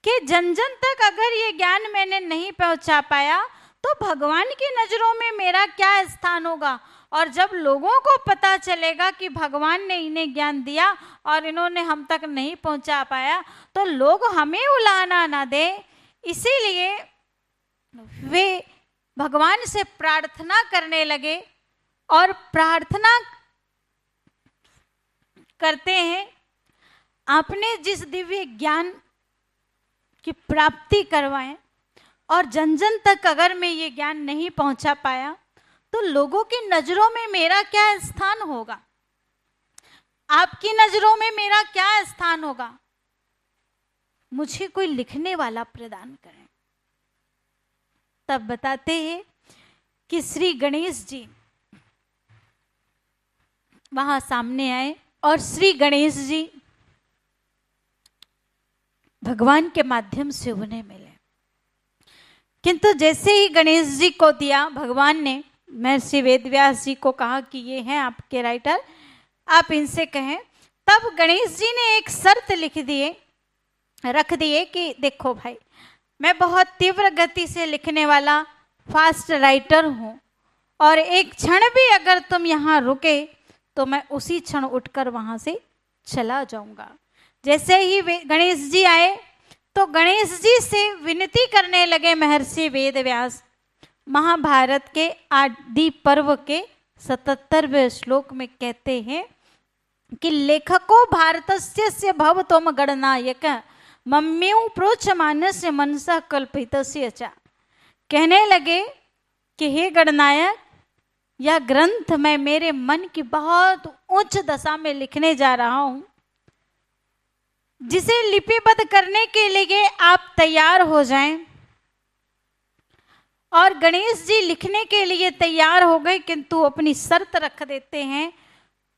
कि जन जन तक अगर ये ज्ञान मैंने नहीं पहुंचा पाया तो भगवान की नजरों में मेरा क्या स्थान होगा, और जब लोगों को पता चलेगा कि भगवान ने इन्हें ज्ञान दिया और इन्होंने हम तक नहीं पहुंचा पाया, तो लोग हमें उलाहना ना दे। इसीलिए वे भगवान से प्रार्थना करने लगे और प्रार्थना करते हैं, आपने जिस दिव्य ज्ञान की प्राप्ति करवाएं और जन जन तक अगर मैं ये ज्ञान नहीं पहुंचा पाया तो लोगों की नजरों में मेरा क्या स्थान होगा, आपकी नजरों में मेरा क्या स्थान होगा, मुझे कोई लिखने वाला प्रदान करें। तब बताते हैं कि श्री गणेश जी वहां सामने आए और श्री गणेश जी भगवान के माध्यम से उन्हें मिले, किंतु जैसे ही गणेश जी को दिया, भगवान ने महर्षि वेदव्यास जी को कहा कि ये हैं आपके राइटर, आप इनसे कहें। तब गणेश जी ने एक शर्त रख दिए कि देखो भाई, मैं बहुत तीव्र गति से लिखने वाला फास्ट राइटर हूँ, और एक क्षण भी अगर तुम यहाँ रुके तो मैं उसी क्षण उठकर वहाँ से चला जाऊंगा। जैसे ही गणेश जी आए तो गणेश जी से विनती करने लगे महर्षि वेदव्यास। महाभारत के आदि पर्व के 77वें श्लोक में कहते हैं कि लेखको भारतस्य से भवतोम गणनायक मम्म्यू प्रोचमानस्य मनसा कल्पितस्य च। कहने लगे कि हे गणनायक, यह ग्रंथ मैं मेरे मन की बहुत उच्च दशा में लिखने जा रहा हूँ, जिसे लिपिबद्ध करने के लिए आप तैयार हो जाएं। और गणेश जी लिखने के लिए तैयार हो गए, किंतु अपनी शर्त रख देते हैं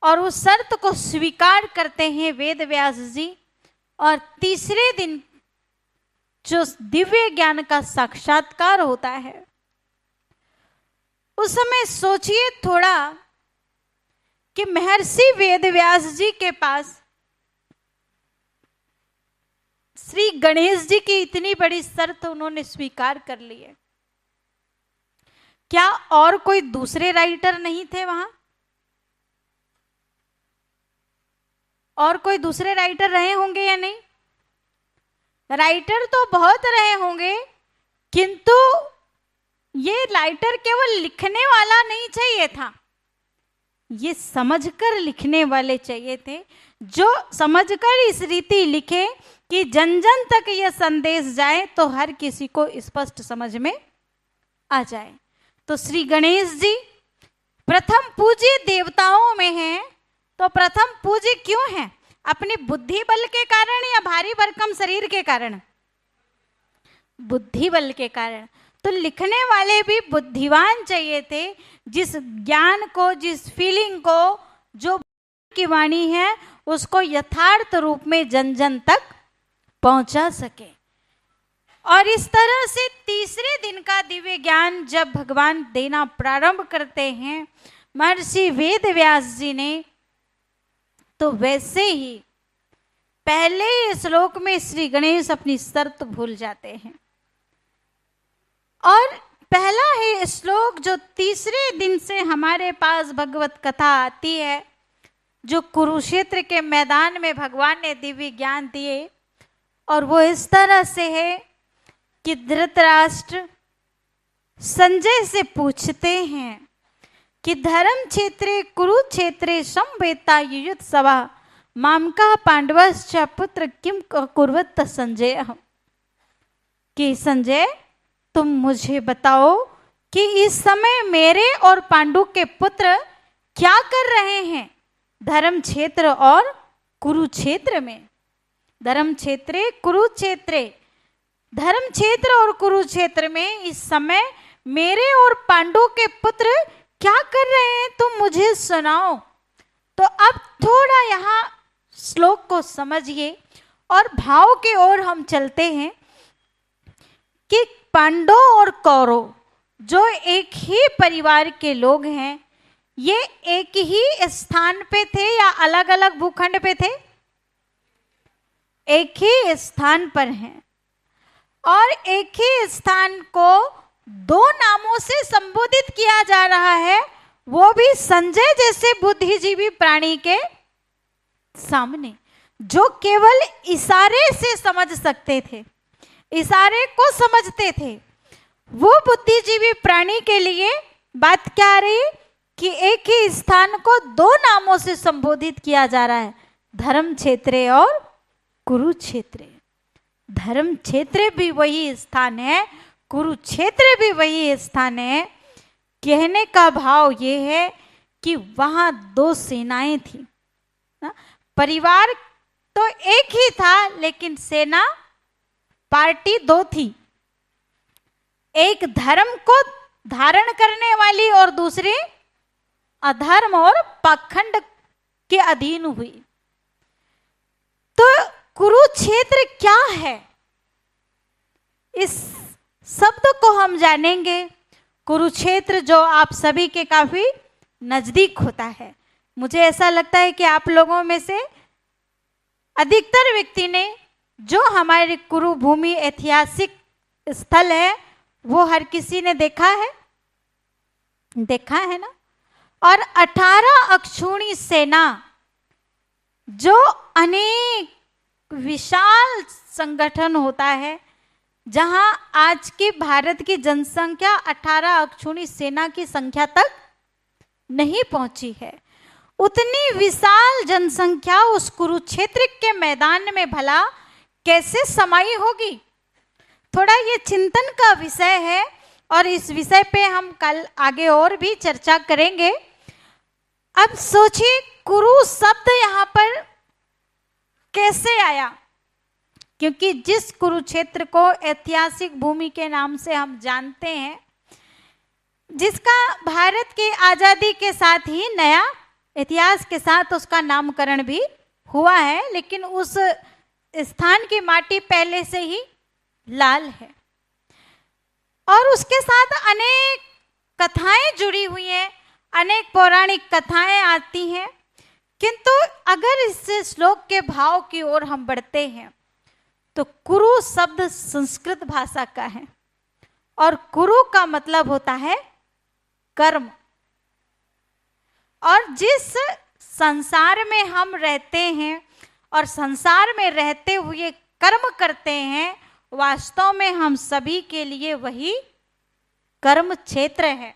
और उस शर्त को स्वीकार करते हैं वेदव्यास जी। और तीसरे दिन जो दिव्य ज्ञान का साक्षात्कार होता है, उस समय सोचिए थोड़ा कि महर्षि वेदव्यास जी के पास श्री गणेश जी की इतनी बड़ी शर्त उन्होंने स्वीकार कर ली है। क्या और कोई दूसरे राइटर नहीं थे वहां? और कोई दूसरे राइटर रहे होंगे या नहीं? राइटर तो बहुत रहे होंगे, किंतु ये राइटर केवल लिखने वाला नहीं चाहिए था, ये समझकर लिखने वाले चाहिए थे, जो समझकर इस रीति लिखे कि जन जन तक यह संदेश जाए तो हर किसी को स्पष्ट समझ में आ जाए। तो श्री गणेश जी प्रथम पूज्य देवताओं में हैं, तो प्रथम पूज्य क्यों हैं? अपनी बुद्धि बल के कारण या भारी भरकम शरीर के कारण? बुद्धि बल के कारण। तो लिखने वाले भी बुद्धिवान चाहिए थे, जिस ज्ञान को, जिस फीलिंग को, जो की वाणी है उसको यथार्थ रूप में जन जन तक पहुंचा सके। और इस तरह से तीसरे दिन का दिव्य ज्ञान जब भगवान देना प्रारंभ करते हैं महर्षि वेदव्यास जी ने, तो वैसे ही पहले श्लोक में श्री गणेश अपनी शर्त भूल जाते हैं। और पहला है श्लोक जो तीसरे दिन से हमारे पास भगवत कथा आती है, जो कुरुक्षेत्र के मैदान में भगवान ने दिव्य ज्ञान दिए, और वो इस तरह से है कि धृतराष्ट्र संजय से पूछते हैं कि धर्म क्षेत्रे कुरुक्षेत्रे संवेता युयुत सभा मामका पांडवश्च पुत्र किम कुर्वत संजय। कि संजय तुम मुझे बताओ कि इस समय मेरे और पांडु के पुत्र क्या कर रहे हैं धर्म क्षेत्र और कुरुक्षेत्र में। धर्म क्षेत्रे कुरुक्षेत्रे, धर्म क्षेत्र और कुरुक्षेत्र में इस समय मेरे और पांडु के पुत्र क्या कर रहे हैं, तुम मुझे सुनाओ। तो अब थोड़ा यहाँ श्लोक को समझिए और भाव की ओर हम चलते हैं कि पांडव और कौरव जो एक ही परिवार के लोग हैं, ये एक ही स्थान पे थे या अलग अलग भूखंड पे थे? एक ही स्थान पर हैं, और एक ही स्थान को दो नामों से संबोधित किया जा रहा है, वो भी संजय जैसे बुद्धिजीवी प्राणी के सामने, जो केवल इशारे से समझ सकते थे, इशारे को समझते थे। वो बुद्धिजीवी प्राणी के लिए बात क्या आ रही कि एक ही स्थान को दो नामों से संबोधित किया जा रहा है, धर्म क्षेत्र और कुरुक्षेत्र। धर्म क्षेत्र भी वही स्थान है, कुरुक्षेत्र भी वही स्थान है। कहने का भाव ये है कि वहां दो सेनाएं थी। परिवार तो एक ही था, लेकिन सेना पार्टी दो थी। एक धर्म को धारण करने वाली और दूसरी अधर्म और पाखंड के अधीन हुई। तो कुरुक्षेत्र क्या है, इस शब्द को हम जानेंगे। कुरुक्षेत्र जो आप सभी के काफी नजदीक होता है। मुझे ऐसा लगता है कि आप लोगों में से अधिकतर व्यक्ति ने जो हमारे कुरुभूमि ऐतिहासिक स्थल है वो हर किसी ने देखा है ना। और 18 अक्षौणी सेना जो अनेक विशाल संगठन होता है, जहां आज की भारत की जनसंख्या 18 अक्षौणी सेना की संख्या तक नहीं पहुंची है, उतनी विशाल जनसंख्या उस कुरुक्षेत्र के मैदान में भला कैसे समाई होगी। थोड़ा ये चिंतन का विषय है और इस विषय पे हम कल आगे और भी चर्चा करेंगे। अब सोचिए कुरु शब्द यहाँ पर कैसे आया, क्योंकि जिस कुरुक्षेत्र को ऐतिहासिक भूमि के नाम से हम जानते हैं, जिसका भारत की आज़ादी के साथ ही नया इतिहास के साथ उसका नामकरण भी हुआ है, लेकिन उस स्थान की माटी पहले से ही लाल है। और उसके साथ अनेक कथाएं जुड़ी हुई हैं, अनेक पौराणिक कथाएं आती हैं। किंतु अगर इस श्लोक के भाव की ओर हम बढ़ते हैं तो कुरु शब्द संस्कृत भाषा का है और कुरु का मतलब होता है कर्म। और जिस संसार में हम रहते हैं और संसार में रहते हुए कर्म करते हैं, वास्तव में हम सभी के लिए वही कर्म क्षेत्र है।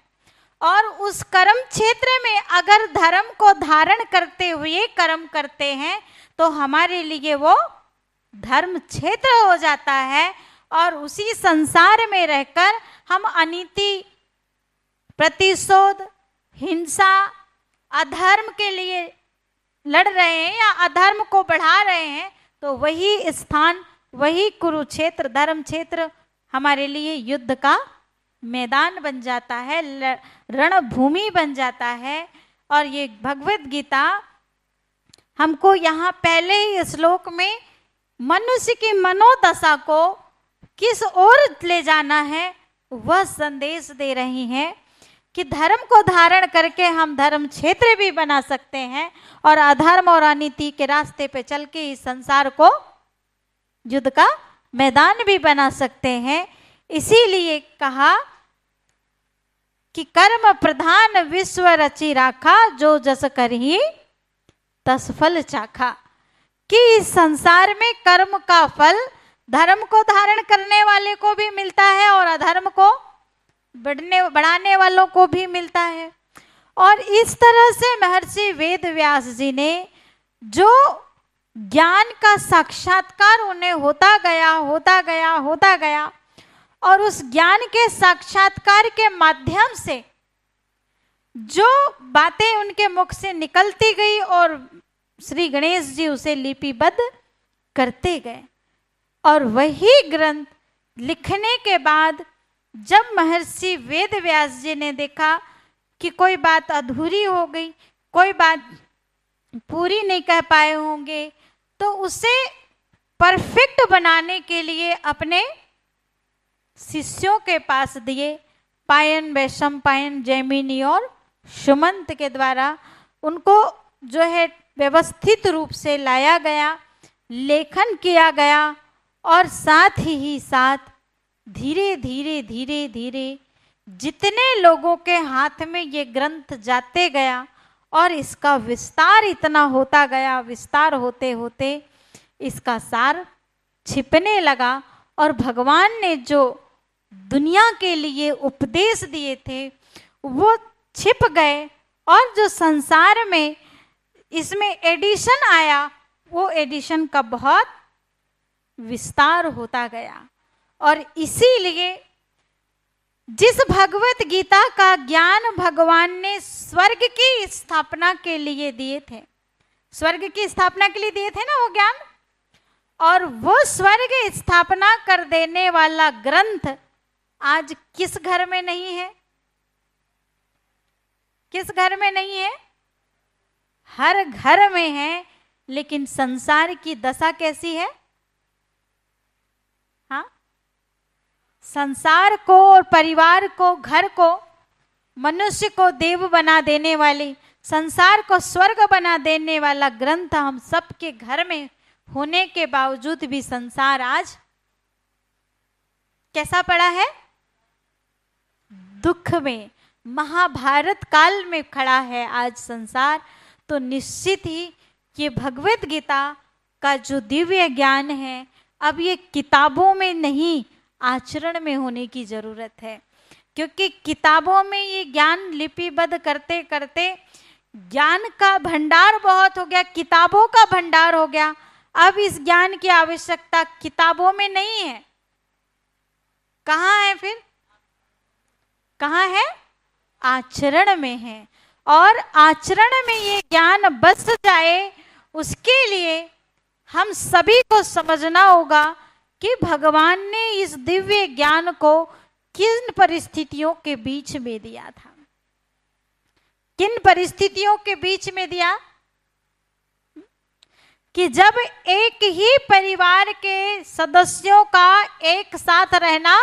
और उस कर्म क्षेत्र में अगर धर्म को धारण करते हुए कर्म करते हैं तो हमारे लिए वो धर्म क्षेत्र हो जाता है। और उसी संसार में रहकर हम अनीति, प्रतिशोध, हिंसा, अधर्म के लिए लड़ रहे हैं या अधर्म को बढ़ा रहे हैं, तो वही स्थान, वही कुरुक्षेत्र धर्म क्षेत्र हमारे लिए युद्ध का मैदान बन जाता है, रणभूमि बन जाता है। और ये भगवत गीता हमको यहाँ पहले ही श्लोक में मनुष्य की मनोदशा को किस ओर ले जाना है वह संदेश दे रही हैं कि धर्म को धारण करके हम धर्म क्षेत्र भी बना सकते हैं और अधर्म और अनीति के रास्ते पे चल के इस संसार को युद्ध का मैदान भी बना सकते हैं। इसीलिए कहा कि कर्म प्रधान विश्व रचि राखा, जो जस करही तस फल चाखा। कि इस संसार में कर्म का फल धर्म को धारण करने वाले को भी मिलता है और अधर्म को बढ़ाने वालों को भी मिलता है। और इस तरह से महर्षि वेद व्यास जी ने जो ज्ञान का साक्षात्कार उन्हें होता गया और उस ज्ञान के साक्षात्कार के माध्यम से जो बातें उनके मुख से निकलती गई और श्री गणेश जी उसे लिपिबद्ध करते गए। और वही ग्रंथ लिखने के बाद जब महर्षि वेद व्यास जी ने देखा कि कोई बात अधूरी हो गई, कोई बात पूरी नहीं कह पाए होंगे, तो उसे परफेक्ट बनाने के लिए अपने शिष्यों के पास दिए। पायन, वैशंपायन, जैमिनी और सुमंत के द्वारा उनको जो है व्यवस्थित रूप से लाया गया, लेखन किया गया और साथ ही साथ धीरे धीरे जितने लोगों के हाथ में ये ग्रंथ जाते गया और इसका विस्तार इतना होता गया, विस्तार होते होते इसका सार छिपने लगा और भगवान ने जो दुनिया के लिए उपदेश दिए थे वो छिप गए। और जो संसार में इसमें एडिशन आया वो एडिशन का बहुत विस्तार होता गया। और इसीलिए जिस भगवत गीता का ज्ञान भगवान ने स्वर्ग की स्थापना के लिए दिए थे, स्वर्ग की स्थापना के लिए दिए थे ना वो ज्ञान, और वो स्वर्ग स्थापना कर देने वाला ग्रंथ आज किस घर में नहीं है? किस घर में नहीं है? हर घर में है। लेकिन संसार की दशा कैसी है? हाँ, संसार को और परिवार को, घर को, मनुष्य को देव बना देने वाली, संसार को स्वर्ग बना देने वाला ग्रंथ हम सबके घर में होने के बावजूद भी संसार आज कैसा पड़ा है? दुख में, महाभारत काल में खड़ा है आज संसार। तो निश्चित ही ये भगवत गीता का जो दिव्य ज्ञान है अब ये किताबों में नहीं, आचरण में होने की जरूरत है। क्योंकि किताबों में ये ज्ञान लिपिबद्ध करते करते ज्ञान का भंडार बहुत हो गया, किताबों का भंडार हो गया। अब इस ज्ञान की आवश्यकता किताबों में नहीं है। कहाँ है फिर? कहाँ है? आचरण में है। और आचरण में ये ज्ञान बस जाए उसके लिए हम सभी को समझना होगा कि भगवान ने इस दिव्य ज्ञान को किन परिस्थितियों के बीच में दिया था। किन परिस्थितियों के बीच में दिया? कि जब एक ही परिवार के सदस्यों का एक साथ रहना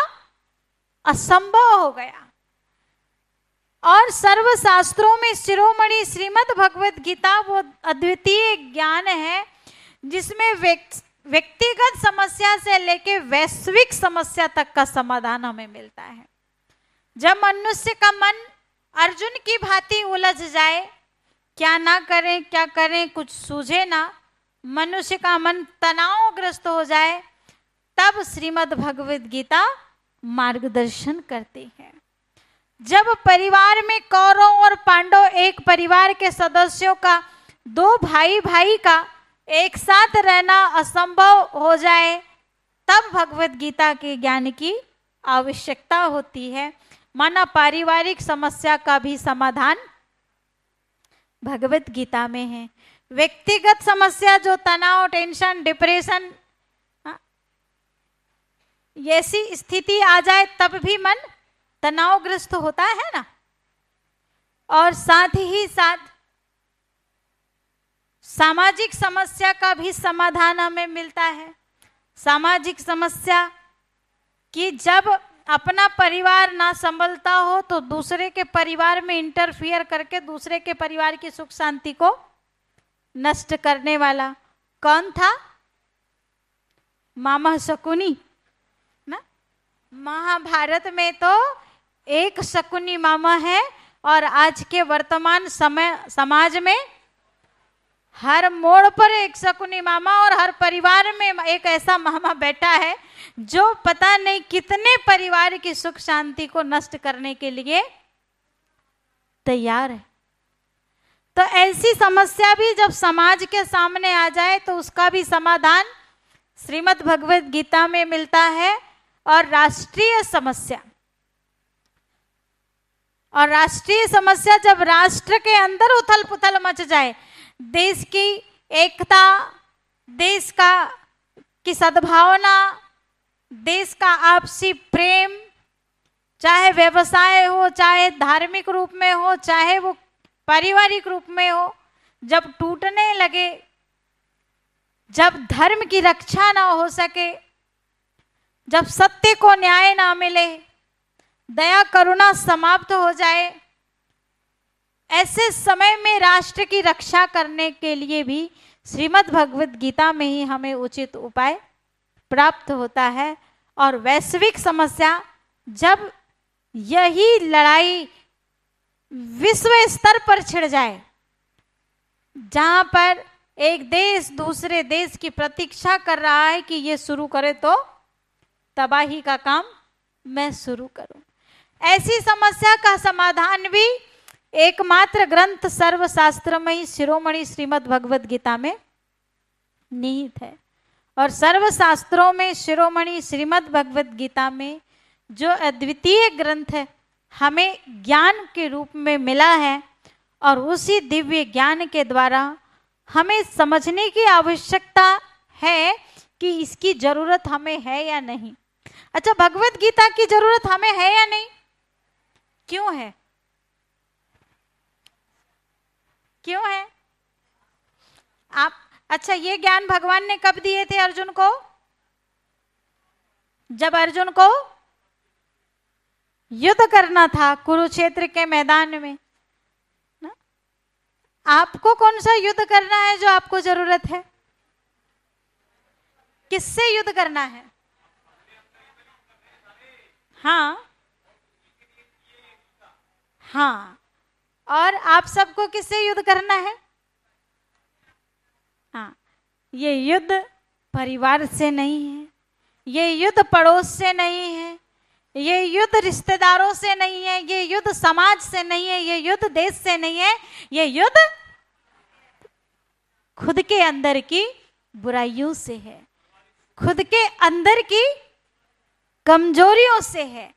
असंभव हो गया और सर्वशास्त्रों में शिरोमणि श्रीमद् भगवत गीता वो अद्वितीय ज्ञान है जिसमें व्यक्तिगत समस्या से लेकर वैश्विक समस्या तक का समाधान हमें मिलता है। जब मनुष्य का मन अर्जुन की भांति उलझ जाए, क्या ना करें क्या करें कुछ सूझे ना, मनुष्य का मन तनावग्रस्त हो जाए, तब श्रीमद् भगवत गीता मार्गदर्शन करती है। जब परिवार में कौरव और पांडव एक परिवार के सदस्यों का, दो भाई भाई का एक साथ रहना असंभव हो जाए, तब भगवत गीता के ज्ञान की आवश्यकता होती है। माना पारिवारिक समस्या का भी समाधान भगवत गीता में है। व्यक्तिगत समस्या जो तनाव, टेंशन, डिप्रेशन, ऐसी स्थिति आ जाए तब भी मन तनावग्रस्त होता है ना। और साथ ही साथ सामाजिक समस्या का भी समाधान हमें मिलता है। सामाजिक समस्या कि जब अपना परिवार ना संभलता हो तो दूसरे के परिवार में इंटरफियर करके दूसरे के परिवार की सुख शांति को नष्ट करने वाला कौन था? मामा शकुनी ना। महाभारत में तो एक शकुनी मामा है और आज के वर्तमान समय समाज में हर मोड़ पर एक शकुनी मामा और हर परिवार में एक ऐसा मामा बैठा है जो पता नहीं कितने परिवार की सुख शांति को नष्ट करने के लिए तैयार है। तो ऐसी समस्या भी जब समाज के सामने आ जाए तो उसका भी समाधान श्रीमद् भगवत गीता में मिलता है। और राष्ट्रीय समस्या जब राष्ट्र के अंदर उथल पुथल मच जाए, देश की एकता, देश की सद्भावना, देश का आपसी प्रेम, चाहे व्यवसाय हो, चाहे धार्मिक रूप में हो, चाहे वो पारिवारिक रूप में हो, जब टूटने लगे, जब धर्म की रक्षा ना हो सके, जब सत्य को न्याय ना मिले, दया करुणा समाप्त हो जाए, ऐसे समय में राष्ट्र की रक्षा करने के लिए भी श्रीमद् भगवत गीता में ही हमें उचित उपाय प्राप्त होता है। और वैश्विक समस्या जब यही लड़ाई विश्व स्तर पर छिड़ जाए, जहां पर एक देश दूसरे देश की प्रतीक्षा कर रहा है कि ये शुरू करे तो तबाही का काम मैं शुरू करूं, ऐसी समस्या का समाधान भी एकमात्र ग्रंथ सर्वशास्त्रमयी शिरोमणि श्रीमद् भगवत गीता में निहित है। और सर्वशास्त्रों में शिरोमणि श्रीमद् भगवत गीता में जो अद्वितीय ग्रंथ है हमें ज्ञान के रूप में मिला है, और उसी दिव्य ज्ञान के द्वारा हमें समझने की आवश्यकता है कि इसकी जरूरत हमें है या नहीं। अच्छा, भगवत गीता की जरूरत हमें है या नहीं? क्यों है? क्यों है? आप अच्छा, ये ज्ञान भगवान ने कब दिए थे अर्जुन को? जब अर्जुन को युद्ध करना था कुरुक्षेत्र के मैदान में ना? आपको कौन सा युद्ध करना है जो आपको जरूरत है? किससे युद्ध करना है? हाँ हाँ, और आप सबको किससे युद्ध करना है? हाँ, ये युद्ध परिवार से नहीं है, ये युद्ध पड़ोस से नहीं है, ये युद्ध रिश्तेदारों से नहीं है, ये युद्ध समाज से नहीं है, ये युद्ध देश से नहीं है, ये युद्ध खुद के अंदर की बुराइयों से है, खुद के अंदर की कमजोरियों से है।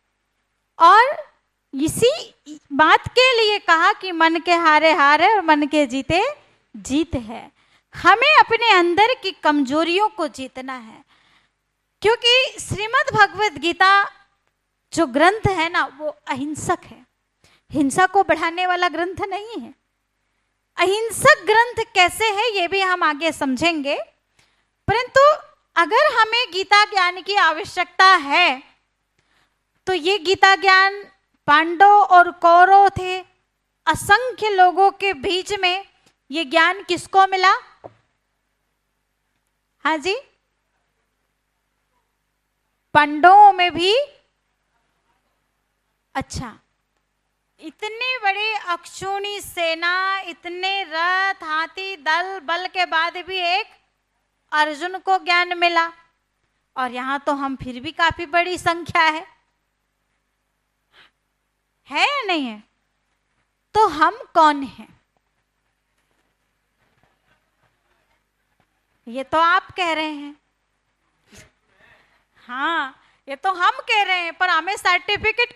और इसी बात के लिए कहा कि मन के हारे हार है और मन के जीते जीत है। हमें अपने अंदर की कमजोरियों को जीतना है, क्योंकि श्रीमद् भगवत गीता जो ग्रंथ है ना वो अहिंसक है, हिंसा को बढ़ाने वाला ग्रंथ नहीं है। अहिंसक ग्रंथ कैसे है ये भी हम आगे समझेंगे। परंतु अगर हमें गीता ज्ञान की आवश्यकता है तो ये गीता ज्ञान पांडव और कौरव थे, असंख्य लोगों के बीच में ये ज्ञान किसको मिला? हाँ जी, पांडवों में भी। अच्छा, इतनी बड़ी अक्षौणी सेना, इतने रथ हाथी दल बल के बाद भी एक अर्जुन को ज्ञान मिला, और यहां तो हम फिर भी काफी बड़ी संख्या है या नहीं है? तो हम कौन हैं? ये तो आप कह रहे हैं। हाँ, ये तो हम कह रहे हैं, पर हमें सर्टिफिकेट